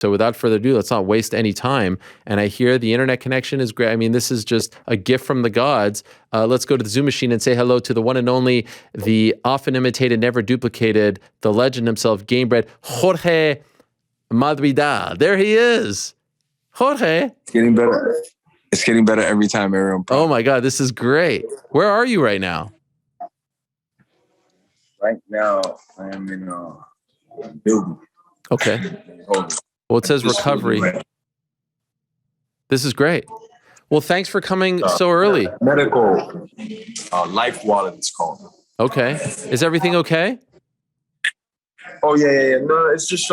So without further ado, let's not waste any time. And I hear the internet connection is great. I mean, this is just a gift from the gods. Let's go to the Zoom machine and say hello to the one and only, the often imitated, never duplicated, the legend himself, Gamebred, Jorge Masvidal. There he is. Jorge. It's getting better. It's getting better every time, Ariel. Oh my God, this is great. Where are you right now? Right now, I am in a building. Okay. Well, it says recovery. This is great. Well, thanks for coming so early. Medical life wallet, it's called. Okay. Is everything okay? Oh, yeah. No, it's just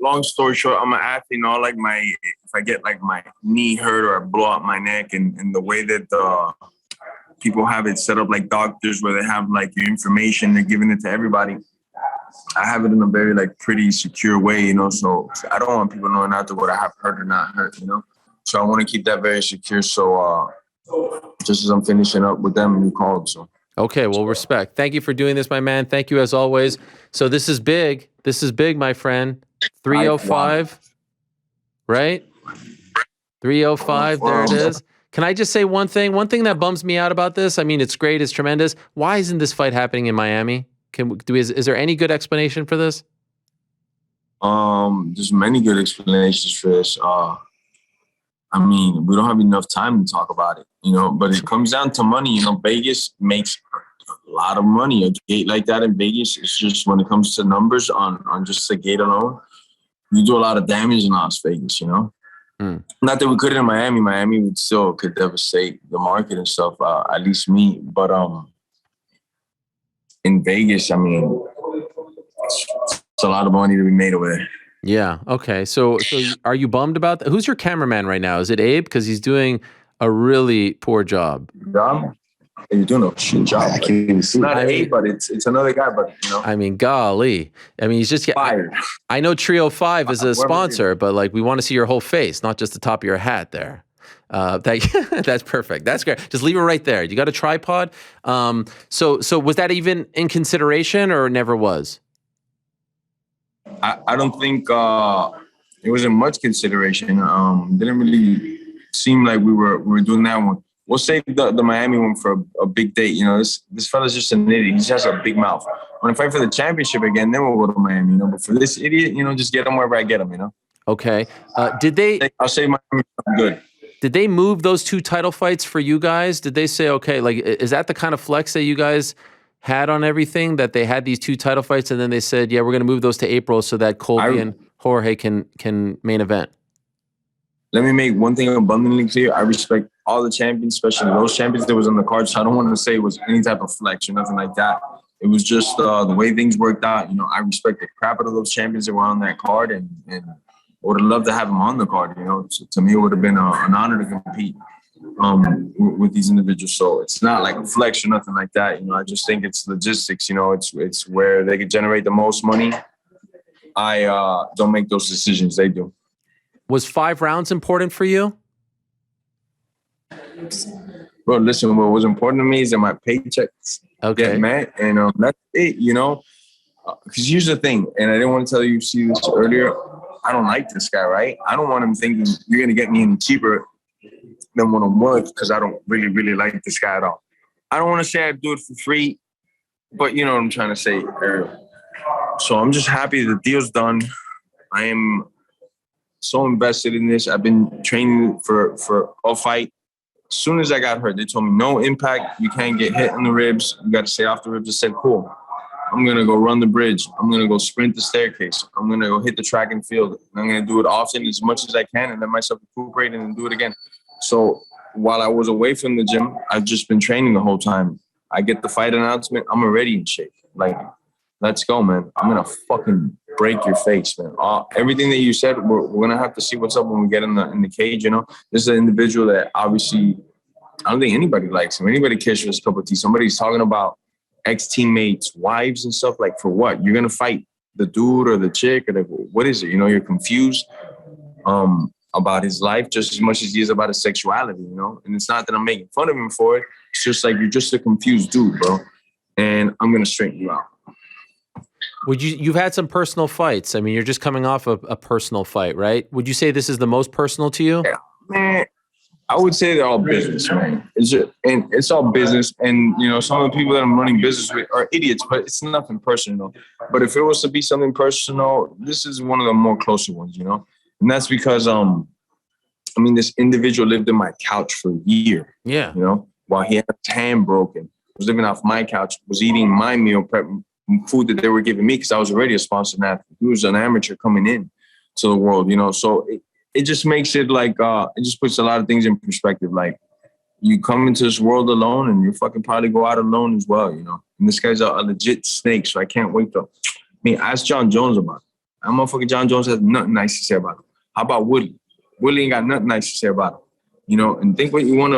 long story short, I'm an athlete, you know, like if I get like my knee hurt or I blow out my neck and the way that people have it set up like doctors where they have like your information, they're giving it to everybody. I have it in a very like pretty secure way, you know, so I don't want people knowing after what I have hurt or not hurt, you know. So I want to keep that very secure. So just as I'm finishing up with them, you called. So okay, well, respect. Thank you for doing this, my man. Thank you as always. So this is big. This is big, my friend. 305, right? 305, there it is. Can I just say one thing? One thing that bums me out about this, I mean, it's great, it's tremendous. Why isn't this fight happening in Miami? Is there any good explanation for this? There's many good explanations for this. I mean, we don't have enough time to talk about it, you know, but it comes down to money. You know, Vegas makes a lot of money. A gate like that in Vegas, it's just when it comes to numbers on just the gate alone, you do a lot of damage in Las Vegas, you know. Not that we couldn't in Miami. Miami would still could devastate the market and stuff, at least me. But in Vegas, I mean, it's a lot of money to be made over there. Yeah. Okay. So are you bummed about that? Who's your cameraman right now? Is it Abe? Because he's doing a really poor job. You're doing a shit job. I can't even see. Not Abe, but it's another guy. But you know, I mean, golly. I mean, he's just fired. I know Trio 5 is a sponsor, but like we want to see your whole face, not just the top of your hat there. That's perfect. That's great. Just leave it right there. You got a tripod. So was that even in consideration or never was? I don't think it was in much consideration. Didn't really seem like we were doing that one. We'll save the Miami one for a big date. You know, this fella's just an idiot. He just has a big mouth. When I fight for the championship again, then we'll go to Miami. You know, but for this idiot, you know, just get him wherever I get him. You know. Okay. Did they? I'll say Miami. Good. Did they move those 2 title fights for you guys? Did they say, okay, like, is that the kind of flex that you guys had on everything, that they had these 2 title fights and then they said, yeah, we're going to move those to April so that Colby and Jorge can main event? Let me make one thing abundantly clear. I respect all the champions, especially those champions that was on the card. So I don't want to say it was any type of flex or nothing like that. It was just the way things worked out. You know, I respect the crap out of those champions that were on that card and would have loved to have them on the card. You know, so to me, it would have been an honor to compete with these individuals. So it's not like a flex or nothing like that. You know, I just think it's logistics. You know, it's where they could generate the most money. I don't make those decisions. They do. Was 5 rounds important for you? Bro, listen, what was important to me is that my paychecks get met, and that's it, you know? Because here's the thing, and I didn't want to tell you see this earlier, I don't like this guy, right? I don't want him thinking you're going to get me any cheaper than what I'm worth because I don't really, really like this guy at all. I don't want to say I do it for free, but you know what I'm trying to say, Ariel. So I'm just happy the deal's done. I am so invested in this. I've been training for a fight. As soon as I got hurt, they told me no impact. You can't get hit in the ribs. You got to stay off the ribs. I said, cool. I'm going to go run the bridge. I'm going to go sprint the staircase. I'm going to go hit the track and field. I'm going to do it often as much as I can and let myself recuperate and then do it again. So while I was away from the gym, I've just been training the whole time. I get the fight announcement. I'm already in shape. Like, let's go, man. I'm going to fucking break your face, man. Everything that you said, we're going to have to see what's up when we get in the cage, you know? This is an individual that obviously, I don't think anybody likes him. Anybody cares for his cup of tea. Somebody's talking about ex-teammates, wives and stuff. Like, for what? You're going to fight the dude or the chick? Or what is it? You know, you're confused about his life just as much as he is about his sexuality, you know? And it's not that I'm making fun of him for it. It's just like, you're just a confused dude, bro. And I'm going to straighten you out. You've had some personal fights. I mean, you're just coming off a personal fight, right? Would you say this is the most personal to you? Yeah, man, I would say they're all business, man. It's all business. And, some of the people that I'm running business with are idiots, but it's nothing personal. But if it was to be something personal, this is one of the more closer ones, And that's because, this individual lived in my couch for a year. Yeah. While he had his hand broken, was living off my couch, was eating my meal prep food that they were giving me because I was already a sponsored athlete. He was an amateur coming in to the world, So it just makes it like, it just puts a lot of things in perspective. Like, you come into this world alone and you fucking probably go out alone as well, And this guy's a legit snake, so I can't wait to, ask John Jones about it. That motherfucking John Jones has nothing nice to say about him. How about Woodley? Woodley ain't got nothing nice to say about him, And think what you want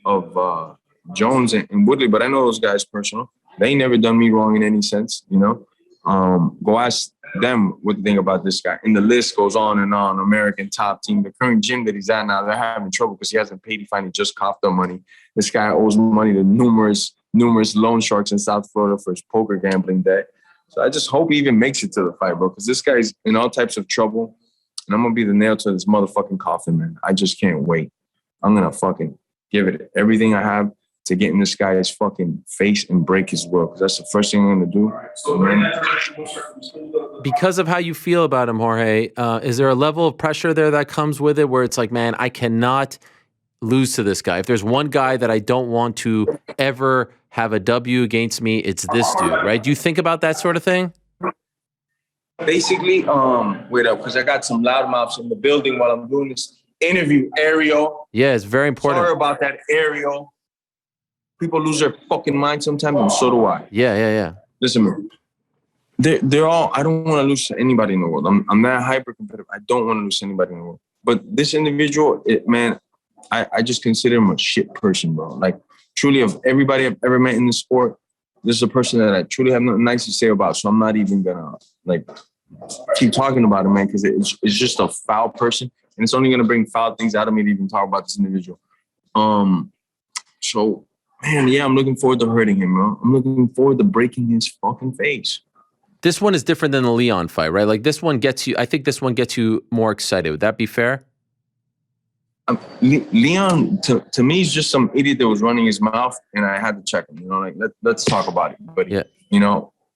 of Jones and Woodley, but I know those guys personal. They ain't never done me wrong in any sense, Go ask them what they think about this guy. And the list goes on and on. American top team, the current gym that he's at now, they're having trouble because he hasn't paid. He finally just coughed up money. This guy owes money to numerous loan sharks in South Florida for his poker gambling debt. So I just hope he even makes it to the fight, bro, because this guy's in all types of trouble. And I'm going to be the nail to this motherfucking coffin, man. I just can't wait. I'm going to fucking give it everything I have to get in this guy's fucking face and break his will, because that's the first thing I'm going to do. Because of how you feel about him, Jorge, is there a level of pressure there that comes with it where it's like, man, I cannot lose to this guy? If there's one guy that I don't want to ever have a W against me, it's this dude, right? Do you think about that sort of thing? Basically, wait up, because I got some loudmouths in the building while I'm doing this interview. Ariel. Yeah, it's very important. Sorry about that, Ariel. People lose their fucking mind sometimes, and so do I. Yeah. Listen, man. They're all, I don't want to lose to anybody in the world. I'm that hyper competitive. I don't want to lose to anybody in the world. But this individual, I just consider him a shit person, bro. Like, truly, of everybody I've ever met in the sport, this is a person that I truly have nothing nice to say about. So I'm not even gonna keep talking about him, man, because it's just a foul person, and it's only gonna bring foul things out of me to even talk about this individual. So, man, yeah, I'm looking forward to hurting him, bro. I'm looking forward to breaking his fucking face. This one is different than the Leon fight, right? Like, this one gets you, I think this one gets you more excited. Would that be fair? Leon, to me, is just some idiot that was running his mouth, and I had to check him. Let's talk about it. But,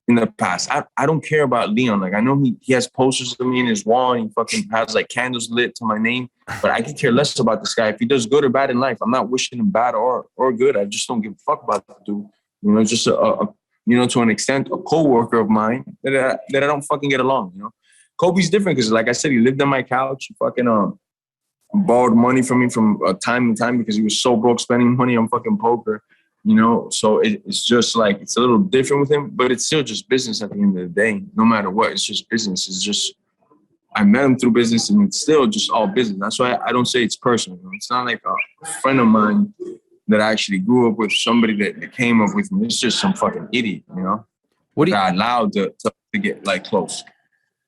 in the past, I don't care about Leon. Like, I know he has posters of me in his wall, and he fucking has, candles lit to my name. But I could care less about this guy. If he does good or bad in life, I'm not wishing him bad or good. I just don't give a fuck about that dude. Just to an extent, a co-worker of mine that I don't fucking get along, Colby's different because, like I said, he lived on my couch. He fucking borrowed money from me from time to time because he was so broke spending money on fucking poker, So it's just it's a little different with him, but it's still just business at the end of the day. No matter what, it's just business. It's just, I met him through business, and it's still just all business. That's why I don't say it's personal. It's not like a friend of mine that I actually grew up with, somebody that came up with me. It's just some fucking idiot, What I allowed to get close.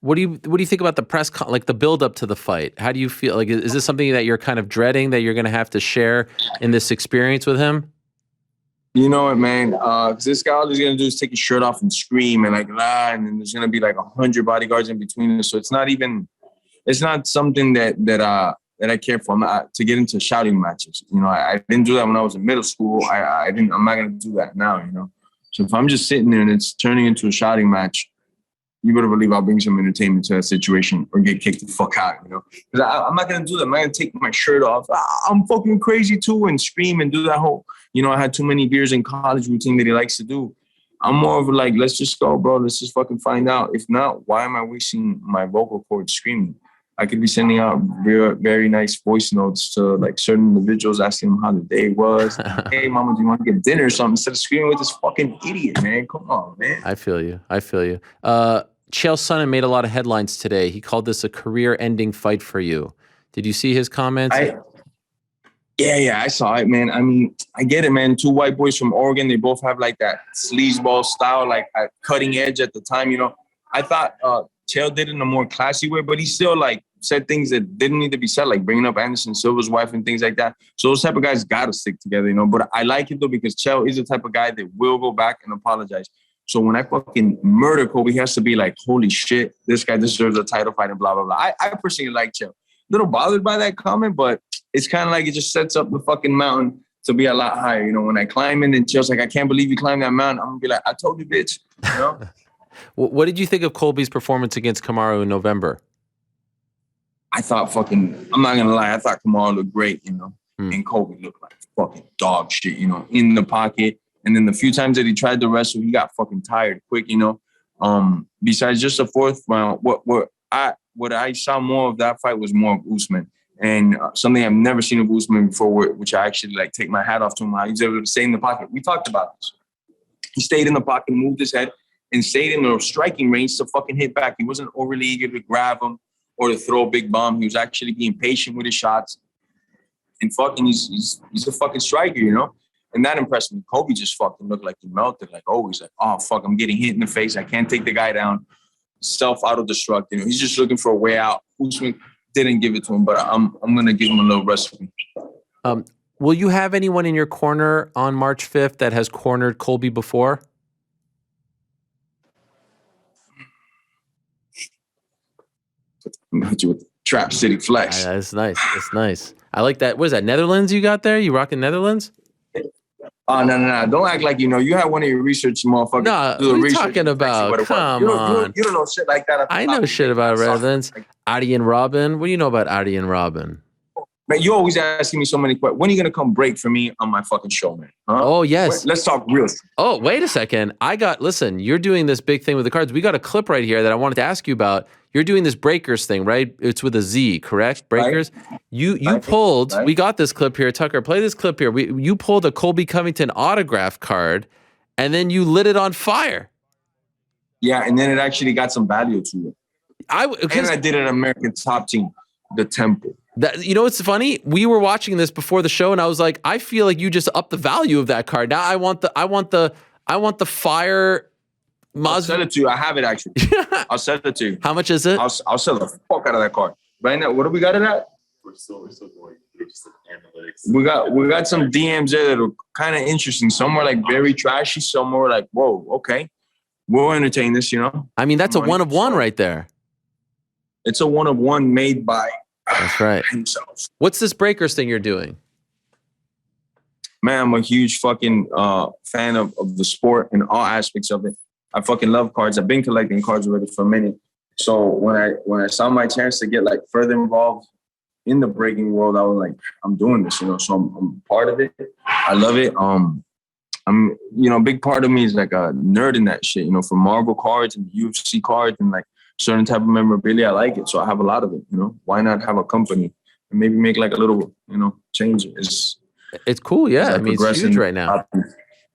What do you think about the press the build up to the fight? How do you feel? Is this something that you're kind of dreading that you're going to have to share in this experience with him? You know what, man? Because this guy, all he's going to do is take his shirt off and scream and and then there's going to be 100 bodyguards in between us. So it's not something that I care for. To get into shouting matches. I didn't do that when I was in middle school. I'm not going to do that now, So if I'm just sitting there and it's turning into a shouting match, you better believe I'll bring some entertainment to that situation or get kicked the fuck out, Because I'm not going to do that. I'm not going to take my shirt off. I'm fucking crazy too and scream and do that whole, I had too many beers in college routine that he likes to do. I'm more of let's just go, bro. Let's just fucking find out. If not, why am I wasting my vocal cords screaming? I could be sending out very, very nice voice notes to certain individuals, asking them how the day was. Hey, mama, do you want to get dinner or something? Instead of screaming with this fucking idiot, man. Come on, man. I feel you. Chael Sonnen made a lot of headlines today. He called this a career-ending fight for you. Did you see his comments? Yeah, I saw it, man. I mean, I get it, man. Two white boys from Oregon. They both have that sleazeball style, cutting edge at the time, I thought Chael did it in a more classy way, but he still said things that didn't need to be said, bringing up Anderson Silva's wife and things like that. So those type of guys got to stick together, But I like it though because Chael is the type of guy that will go back and apologize. So when I fucking murder Colby, he has to be like, holy shit, this guy deserves a title fight and blah, blah, blah. I personally like Chael. A little bothered by that comment, but it's kind of like it just sets up the fucking mountain to be a lot higher. You know, when I climb in and Chael's like, I can't believe you climbed that mountain. I'm going to be like, I told you, bitch. You know? What did you think of Colby's performance against Kamaru in November? I thought I'm not going to lie, I thought Kamaru looked great, you know, and Colby looked like fucking dog shit, you know, in the pocket. And then the few times that he tried to wrestle, he got fucking tired quick, you know. Besides just the fourth round, what I saw more of that fight was more of Usman. And something I've never seen of Usman before, which I actually like take my hat off to him, how he's able to stay in the pocket. We talked about this. He stayed in the pocket, moved his head, and stayed in the striking range to fucking hit back. He wasn't overly eager to grab him or to throw a big bomb. He was actually being patient with his shots. And fucking, he's a fucking striker, you know? And that impressed me. Colby just fucking looked like he melted. Like, oh, he's like, oh, fuck, I'm getting hit in the face. I can't take the guy down. Self-auto-destruct. You know, he's just looking for a way out. Usman didn't give it to him, but I'm going to give him a little recipe. Will you have anyone in your corner on March 5th that has cornered Colby before? Hit you with Trap City Flex. That's nice. That's nice. I like that. What is that, Netherlands you got there? You rocking Netherlands? Oh, no. Don't act like you know. You had one of your research motherfuckers. No, what are you talking about? Come on. You don't know shit like that. I know shit about Netherlands. Adi and Robin. What do you know about Adi and Robin? Man, you always asking me so many questions. When are you going to come break for me on my fucking show, man? Huh? Oh, yes. Let's talk real. Oh, wait a second. Listen, you're doing this big thing with the cards. We got a clip right here that I wanted to ask you about. You're doing this Breakers thing, right? It's with a Z, correct? Breakers. Right. You pulled, right. We got this clip here. Tucker, play this clip here. You pulled a Colby Covington autograph card, and then you lit it on fire. Yeah, and then it actually got some value to it. And I did an American Top Team, the Temple. You know what's funny? We were watching this before the show, and I was like, I feel like you just upped the value of that card. Now I want the fire. I'll sell it to you. I have it actually. I'll sell it to you. How much is it? I'll sell the fuck out of that card. Right now, what do we got it at? We're still going through just analytics. We got some DMs there that are kind of interesting. Some are like very trashy. Some are like, whoa, okay. We'll entertain this, you know? I mean, that's a one of one right there. It's a one of one made by that's right. himself. What's this Breakers thing you're doing? Man, I'm a huge fucking fan of the sport and all aspects of it. I fucking love cards. I've been collecting cards already for a minute. So when I saw my chance to get like further involved in the breaking world, I was like, I'm doing this, you know. So I'm part of it. I love it. I'm, you know, a big part of me is like a nerd in that shit, you know, from Marvel cards and UFC cards and like certain type of memorabilia. I like it. So I have a lot of it, you know. Why not have a company and maybe make like a little, you know, change? It's cool. Yeah. I mean, it's huge right now.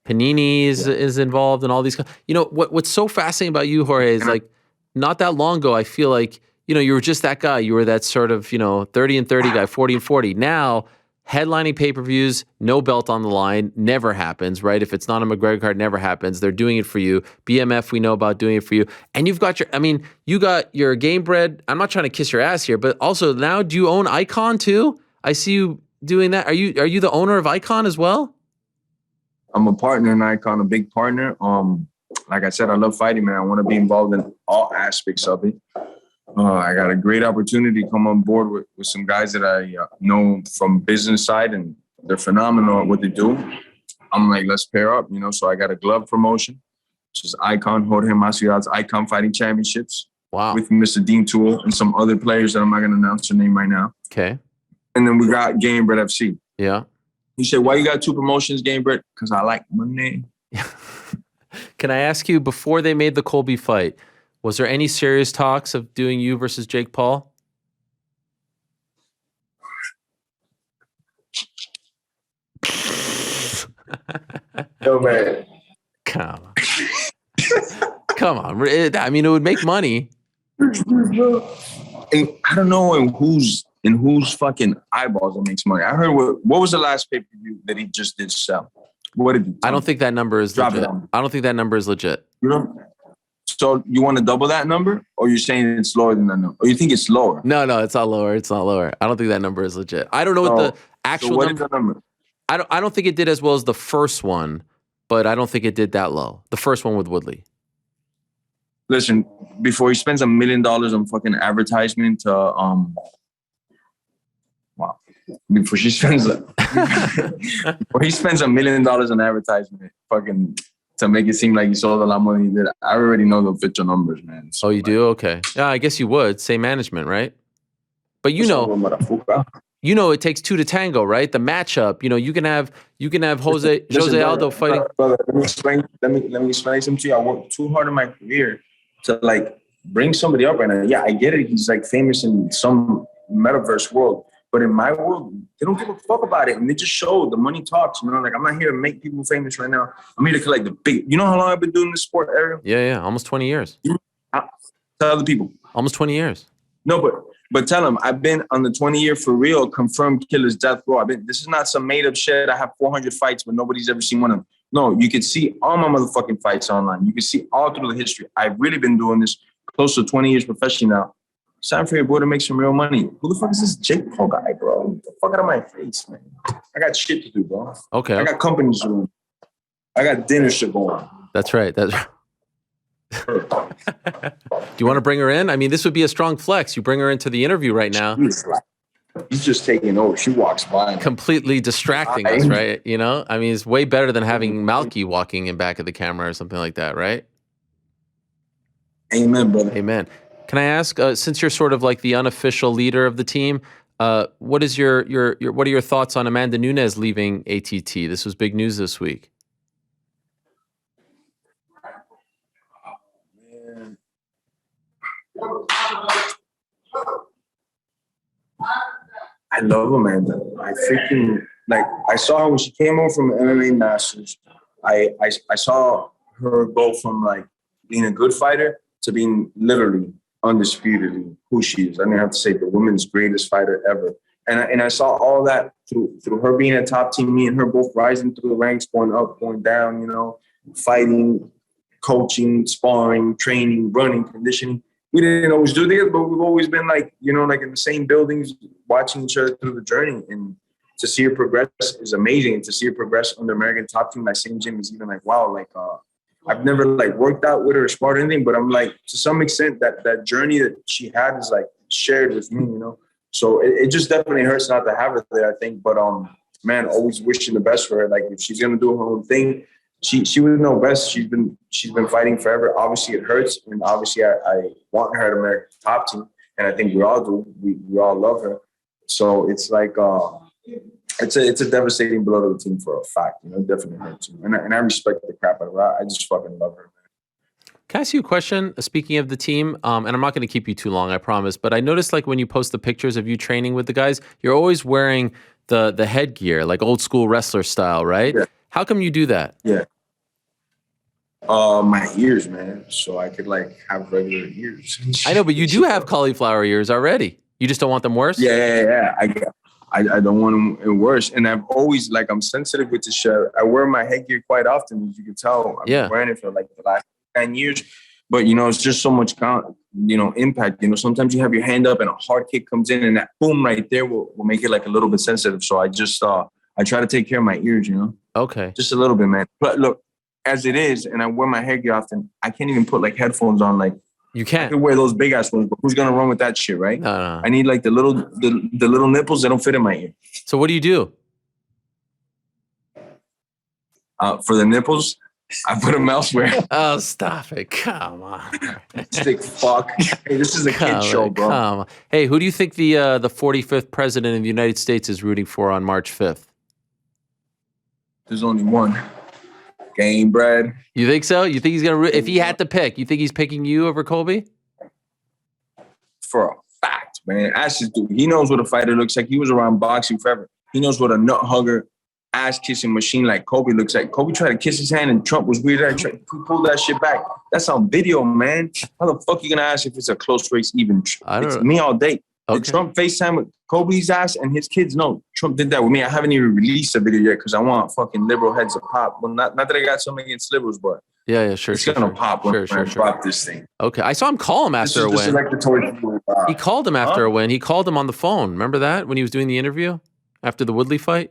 Panini is involved in all these. You know, what's so fascinating about you, Jorge, is like not that long ago, I feel like, you know, you were just that guy. You were that sort of, you know, 30 and 30 guy, 40 and 40. Now, headlining pay-per-views, no belt on the line, never happens, right? If it's not a McGregor card, never happens. They're doing it for you. BMF, we know about doing it for you. And you got your Game Bread. I'm not trying to kiss your ass here, but also now, do you own Icon too? I see you doing that. Are you the owner of Icon as well? I'm a partner in Icon, a big partner. Like I said, I love fighting, man. I want to be involved in all aspects of it. I got a great opportunity to come on board with some guys that I know from business side, and they're phenomenal at what they do. I'm like, let's pair up, you know. So I got a glove promotion, which is Icon, Jorge Masvidal's Icon Fighting Championships. Wow. With Mr. Dean Toole and some other players that I'm not going to announce their name right now. Okay. And then we got Game Bread FC. Yeah. He said, why you got two promotions, Game Bread? Because I like money. Can I ask you, before they made the Colby fight, was there any serious talks of doing you versus Jake Paul? No, man. Come on. I mean, it would make money. And I don't know in whose fucking eyeballs it makes money. I heard what was the last pay-per-view that he just did sell? What did he? I don't think that number is legit. I don't think that number is legit. You know? So you want to double that number, or you're saying it's lower than that number? Or you think it's lower? No, it's not lower. It's not lower. I don't think that number is legit. I don't know what the actual number. I don't think it did as well as the first one, but I don't think it did that low. The first one with Woodley. Listen, before he spends $1 million on fucking advertisement to wow. Before he spends $1 million on advertisement, fucking to make it seem like he sold a lot more than he did. I already know the official numbers, man. So, you do? Okay. Yeah, I guess you would. Same management, right? But you know, it takes two to tango, right? The matchup. You know, you can have Jose Aldo fighting. Brother, let me explain something to you. I worked too hard in my career to like bring somebody up right now. Yeah, I get it. He's like famous in some metaverse world. But in my world, they don't give a fuck about it. And they just show the money talks, you know? Like, I'm not here to make people famous right now. I'm here to collect the big... You know how long I've been doing this sport, Ariel? Yeah. Almost 20 years. Tell other people. Almost 20 years. No, but tell them, I've been on the 20-year for real confirmed killer's death row. This is not some made-up shit. I have 400 fights, but nobody's ever seen one of them. No, you can see all my motherfucking fights online. You can see all through the history. I've really been doing this close to 20 years professionally now. It's time for your boy to make some real money. Who the fuck is this Jake Paul guy, bro? Get the fuck out of my face, man. I got shit to do, bro. Okay. I got companies to do. I got dinner shit going. That's right. Do you want to bring her in? I mean, this would be a strong flex. You bring her into the interview right now. He's just taking over. She walks by. Completely distracting us, right? You know? I mean, it's way better than having Malky walking in back of the camera or something like that, right? Amen, brother. Amen. Can I ask, since you're sort of like the unofficial leader of the team, what is what are your thoughts on Amanda Nunes leaving ATT? This was big news this week. Man. I love Amanda. I freaking I saw her when she came over from MMA Masters. I saw her go from like being a good fighter to being literally undisputedly who she is. I didn't have to say the women's greatest fighter ever. And I saw all that through her being a top team, me and her both rising through the ranks, going up, going down, you know, fighting, coaching, sparring, training, running, conditioning. We didn't always do this, but we've always been like, you know, like in the same buildings, watching each other through the journey. And to see her progress is amazing. And to see her progress on the American top team, that same gym is even like, wow, like, I've never like worked out with her or sparred or anything, but I'm like, to some extent that journey that she had is like shared with me, you know? So it just definitely hurts not to have her there, I think. But man, always wishing the best for her. Like if she's gonna do her own thing, she would know best. She's been fighting forever. Obviously it hurts, and obviously I want her at American top team, and I think we all do. We all love her. So it's like it's a devastating blow to the team for a fact. You know, it definitely hurts me. And I respect the crap out of her. I just fucking love her, man. Can I ask you a question? Speaking of the team, and I'm not going to keep you too long, I promise, but I noticed like when you post the pictures of you training with the guys, you're always wearing the headgear, like old school wrestler style, right? Yeah. How come you do that? Yeah. My ears, man. So I could like have regular ears. I know, but you do have cauliflower ears already. You just don't want them worse? Yeah. I don't want them worse. And I've always, like, I'm sensitive with the shit. I wear my headgear quite often, as you can tell. I've been wearing it for like the last 10 years. But, you know, it's just so much, impact. You know, sometimes you have your hand up and a hard kick comes in and that boom right there will make it like a little bit sensitive. So I just, I try to take care of my ears, you know? Okay. Just a little bit, man. But look, as it is, and I wear my headgear often, I can't even put like headphones on, like, you can't. I could wear those big ass ones, but who's gonna run with that shit, right? No. I need like the little nipples that don't fit in my ear. So what do you do? For the nipples, I put them elsewhere. Oh, stop it! Come on, stick fuck. Hey, this is a kid show, bro. Come on. Hey, who do you think the 45th president of the United States is rooting for on March 5th? There's only one. Game bread. You think so? You think he's gonna? If he had to pick, you think he's picking you over Colby? For a fact, man. Ask this dude. He knows what a fighter looks like. He was around boxing forever. He knows what a nut hugger, ass kissing machine like Colby looks like. Colby tried to kiss his hand, and Trump was weird. I tried to pull that shit back. That's on video, man. How the fuck you gonna ask if it's a close race? Even it's me all day. Okay. Trump FaceTime with Colby's ass and his kids. No, Trump did that with me. I haven't even released a video yet because I want fucking liberal heads to pop. Well, not that I got something against liberals, but yeah, sure. It's gonna pop when I drop this thing. Okay, I saw him call him after a win. He called him after a win. He called him on the phone. Remember that when he was doing the interview after the Woodley fight?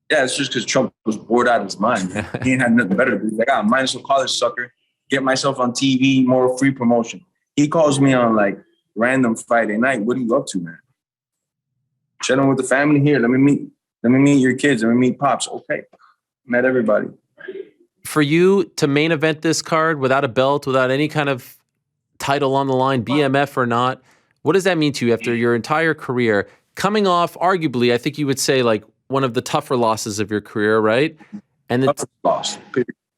Yeah, it's just because Trump was bored out of his mind. Man. He ain't had nothing better to do. He's like, might as well call this sucker, get myself on TV, more free promotion. He calls me on like random Friday night. What are you up to, man? Chilling with the family here. Let me meet your kids. Let me meet Pops. Okay. Met everybody. For you to main event this card without a belt, without any kind of title on the line, BMF or not, what does that mean to you after your entire career? Coming off, arguably, I think you would say like one of the tougher losses of your career, right? And the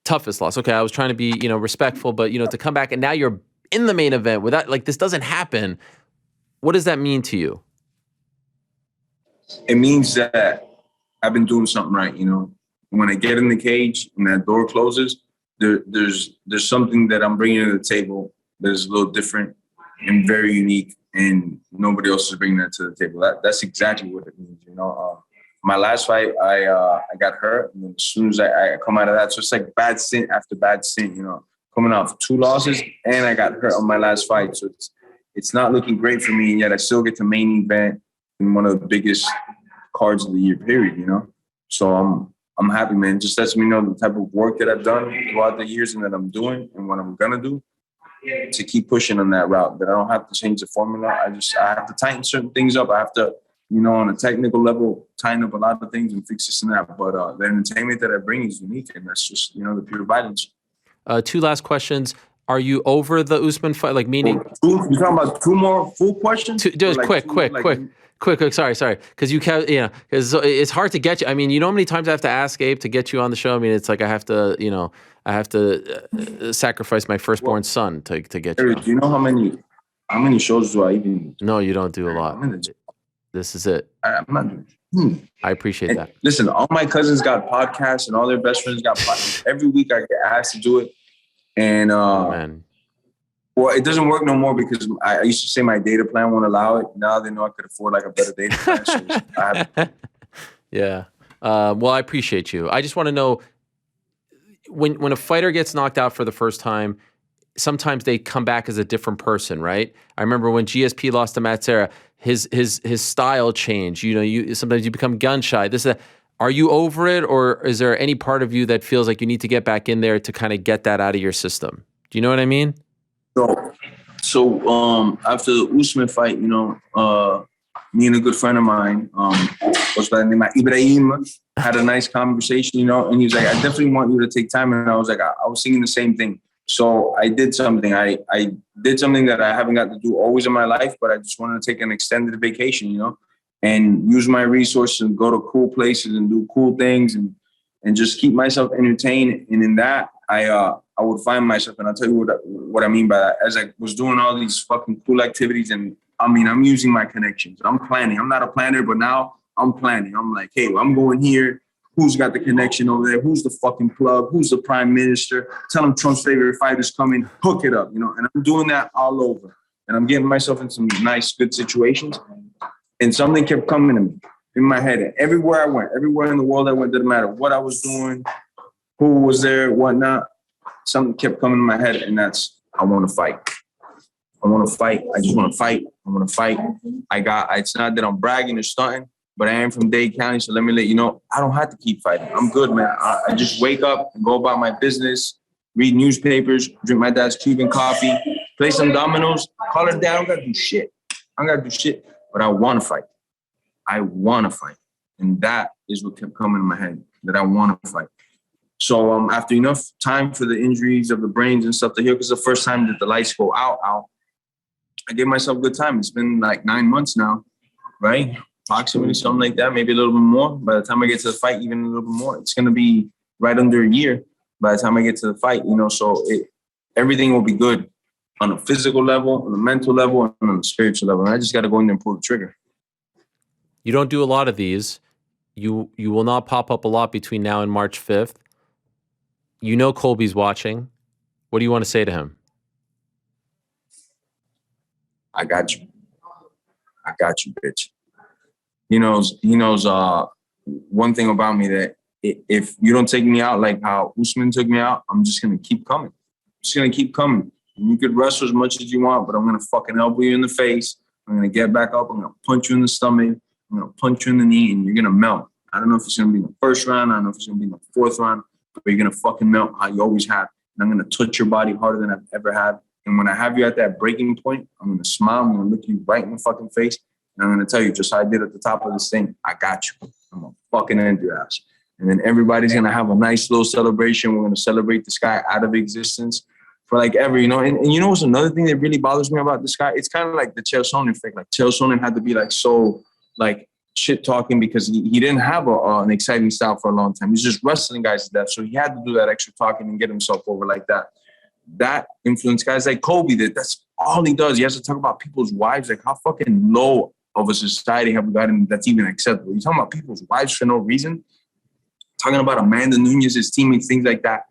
toughest loss. Okay, I was trying to be, respectful, but to come back and now you're in the main event without, like, this doesn't happen. What does that mean to you? It means that I've been doing something right. When I get in the cage and that door closes, there's something that I'm bringing to the table that is a little different and very unique, and nobody else is bringing that to the table. That's exactly what it means. My last fight, I got hurt, and then as soon as I come out of that, so it's like bad stint after bad stint. Coming off 2 losses, and I got hurt on my last fight, so it's not looking great for me, and yet I still get to main event in one of the biggest cards of the year, period. So I'm happy, man. Just lets me know the type of work that I've done throughout the years and that I'm doing and what I'm gonna do to keep pushing on that route. That I don't have to change the formula. I have to tighten certain things up. I have to, on a technical level, tighten up a lot of things and fix this and that. But the entertainment that I bring is unique, and that's just the pure violence. 2 last questions. Are you over the Usman fight? Like, meaning you talking about 2 more full questions? Just quick. Sorry. Because because it's hard to get you. I mean, how many times I have to ask Abe to get you on the show? I mean, it's like I have to sacrifice my firstborn son to get you on. Do you know how many shows do I even do? No, you don't do a lot. This is it. I'm not doing I appreciate that. Listen, all my cousins got podcasts and all their best friends got podcasts. Every week I get asked to do it. And man. Well, it doesn't work no more because I used to say my data plan won't allow it. Now they know I could afford like a better data plan. So Yeah. Well, I appreciate you. I just want to know, when a fighter gets knocked out for the first time, sometimes they come back as a different person, right? I remember when GSP lost to Matt Serra, his style changed. Sometimes you become gun shy. Are you over it, or is there any part of you that feels like you need to get back in there to kind of get that out of your system? Do you know what I mean? So after the Usman fight, me and a good friend of mine, what's by the name of Ibrahim, had a nice conversation, and he was like, I definitely want you to take time. And I was like, I was thinking the same thing. So I did something. I did something that I haven't got to do always in my life, but I just wanted to take an extended vacation, and use my resources and go to cool places and do cool things and just keep myself entertained. And in that, I would find myself, and I'll tell you what I mean by that. As I was doing all these fucking cool activities, and I'm using my connections. I'm planning. I'm not a planner, but now I'm planning. I'm like, hey, I'm going here. Who's got the connection over there? Who's the fucking plug? Who's the prime minister? Tell them Trump's favorite fighter's coming. Hook it up, and I'm doing that all over. And I'm getting myself in some nice, good situations. And something kept coming to me in my head. And everywhere I went, everywhere in the world I went, didn't matter what I was doing, who was there, whatnot. Something kept coming to my head, and that's, I want to fight. I want to fight. I just want to fight. I want to fight. It's not that I'm bragging or stunting, but I am from Dade County, so let me let you know, I don't have to keep fighting. I'm good, man. I just wake up and go about my business, read newspapers, drink my dad's Cuban coffee, play some dominoes, call it dad. I don't got to do shit. But I want to fight. I want to fight. And that is what kept coming in my head, that I want to fight. So after enough time for the injuries of the brains and stuff to heal, because the first time that the lights go out, I gave myself a good time. It's been like 9 months now, right? Approximately something like that, maybe a little bit more. By the time I get to the fight, even a little bit more. It's going to be right under a year by the time I get to the fight, so everything will be good on a physical level, on a mental level, and on a spiritual level. And I just got to go in there and pull the trigger. You don't do a lot of these. You will not pop up a lot between now and March 5th. Colby's watching. What do you want to say to him? I got you. I got you, bitch. He knows one thing about me, that if you don't take me out like how Usman took me out, I'm just going to keep coming. I'm just going to keep coming. You could wrestle as much as you want, but I'm going to fucking elbow you in the face. I'm going to get back up. I'm going to punch you in the stomach. I'm going to punch you in the knee, and you're going to melt. I don't know if it's going to be in the first round. I don't know if it's going to be in the fourth round. But you're going to fucking melt how you always have. And I'm going to touch your body harder than I've ever had. And when I have you at that breaking point, I'm going to smile. I'm going to look you right in the fucking face. And I'm going to tell you, just how I did at the top of this thing, I got you. I'm going to fucking end your ass. And then everybody's going to have a nice little celebration. We're going to celebrate this guy out of existence for like ever, you know. And you know what's another thing that really bothers me about this guy? It's kind of like the Chael Sonnen effect. Like Chael Sonnen had to be like so like shit talking because he didn't have an exciting style for a long time. He's just wrestling guys to death. So he had to do that extra talking and get himself over like that. That influenced guys like Colby. That's all he does. He has to talk about people's wives. Like how fucking low of a society have we gotten that's even acceptable? You're talking about people's wives for no reason? Talking about Amanda Nunes, his teammates, things like that.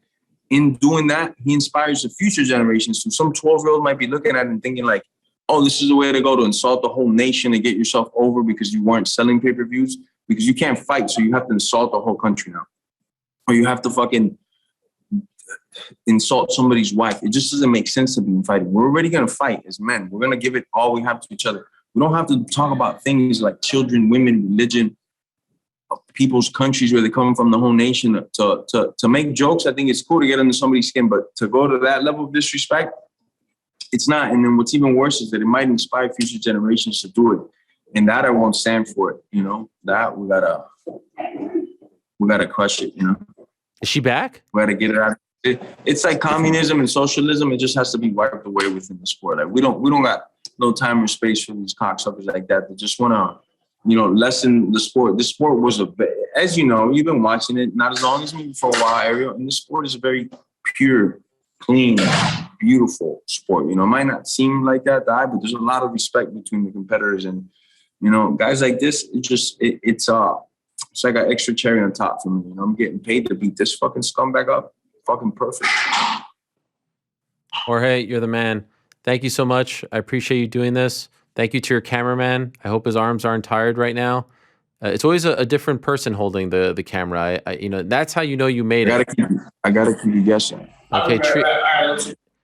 In doing that, he inspires the future generations. So some 12-year-old might be looking at it and thinking like, oh, this is the way to go to insult the whole nation and get yourself over because you weren't selling pay-per-views. Because you can't fight, so you have to insult the whole country now. Or you have to fucking insult somebody's wife. It just doesn't make sense to be fighting. We're already going to fight as men. We're going to give it all we have to each other. We don't have to talk about things like children, women, religion, people's countries where they're coming from, the whole nation. To make jokes, I think it's cool to get under somebody's skin, but to go to that level of disrespect, it's not. And then what's even worse is that it might inspire future generations to do it. And that I won't stand for it, you know. That we gotta crush it, you know. Is she back? We gotta get it out. It's like communism and socialism. It just has to be wiped away within the sport. Like we don't got no time or space for these cocksuckers like that. They just wanna, you know, lessen the sport. The sport was as you know, you've been watching it not as long as me for a while, Ariel. And the sport is a very pure, clean, beautiful sport. You know, it might not seem like that to eye, but there's a lot of respect between the competitors. And, you know, guys like this, it's like an extra cherry on top for me. You know, I'm getting paid to beat this fucking scumbag up. Fucking perfect. Jorge, you're the man. Thank you so much. I appreciate you doing this. Thank you to your cameraman. I hope his arms aren't tired right now. It's always a different person holding the camera. I you know, that's how you know you made it. I gotta keep you guessing. Okay.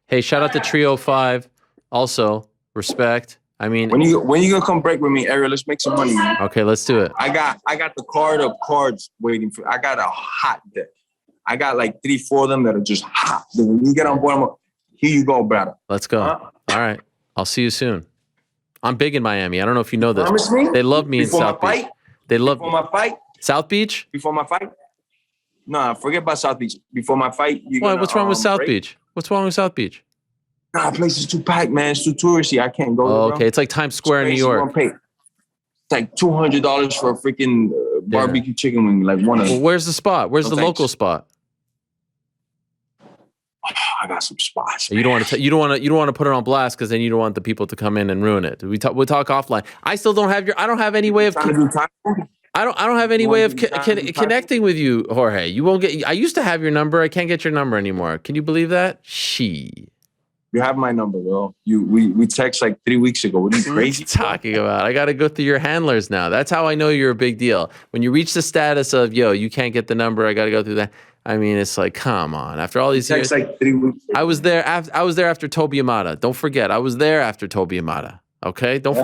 Hey, shout out to Trio 5. Also, respect. I mean, when you gonna come break with me, Ariel? Let's make some money, man. Okay, let's do it. I got the card of cards waiting for. I got a hot deck. I got like 3-4 of them that are just hot. When you get on board, here you go, brother. Let's go. All right. I'll see you soon. I'm big in Miami. I don't know if you know this. Promise me? They love me Before in South Beach. They love Before my fight? South Beach? Before my fight? Nah, forget about South Beach. Before my fight, what's wrong with South Beach? What's wrong with South Beach? Nah, the place is too packed, man. It's too touristy. I can't go. Oh, okay. It's like Times Square in New York. It's like $200 for a freaking barbecue chicken wing, like one of them. Well, where's the spot? Where's the local spot? I got some spots. You don't want to. You don't want to put it on blast because then you don't want the people to come in and ruin it. We'll talk offline. I still don't have your. I don't have any way of. I don't have any way of connecting with you, Jorge. You won't get. I used to have your number. I can't get your number anymore. Can you believe that? You have my number, bro. We text like 3 weeks ago. What are you crazy? What are you talking about? I got to go through your handlers now. That's how I know you're a big deal. When you reach the status of you can't get the number. I got to go through that. I mean, it's like, come on. After all these years, like 3 weeks ago. I was there after Toby Amada. Don't forget, I was there after Toby Amada. Okay, don't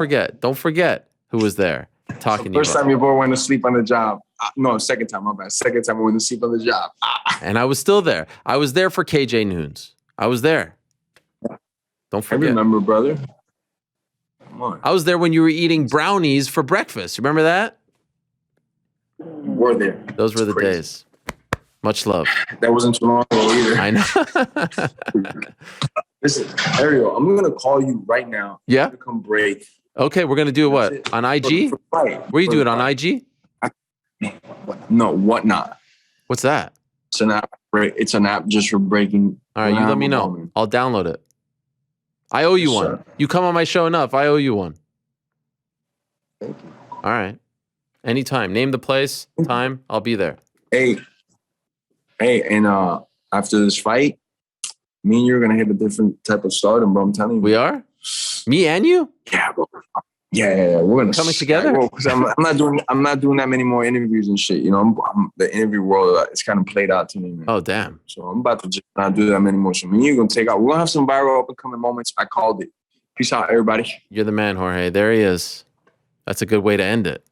forget who was there talking to you. First time your boy went to sleep on the job. No, second time. My bad. Second time I went to sleep on the job. And I was still there. I was there for KJ Nunes. I was there. Don't forget. I remember, brother. Come on. I was there when you were eating brownies for breakfast. Remember that? We're there. Those were the days. Much love. That wasn't too long ago either. I know. Listen, Ariel, I'm going to call you right now. Yeah? To come break. Okay, we're going to do what? On IG? Where you do it, on IG? No, Whatnot. What's that? It's an app. It's an app just for breaking. All right, you let me know. I'll download it. I owe you one. Sir. You come on my show enough. I owe you one. Thank you. All right. Anytime. Name the place, time. I'll be there. Hey, and after this fight, me and you are gonna hit a different type of stardom, bro. I'm telling you. We are? Me and you? Yeah, bro. Yeah. We're gonna coming together. Because I'm not doing that many more interviews and shit. You know, I'm the interview world. It's kind of played out to me, man. Oh damn. So I'm about to just not do that many more. So me and you gonna take out. We're gonna have some viral up and coming moments. I called it. Peace out, everybody. You're the man, Jorge. There he is. That's a good way to end it.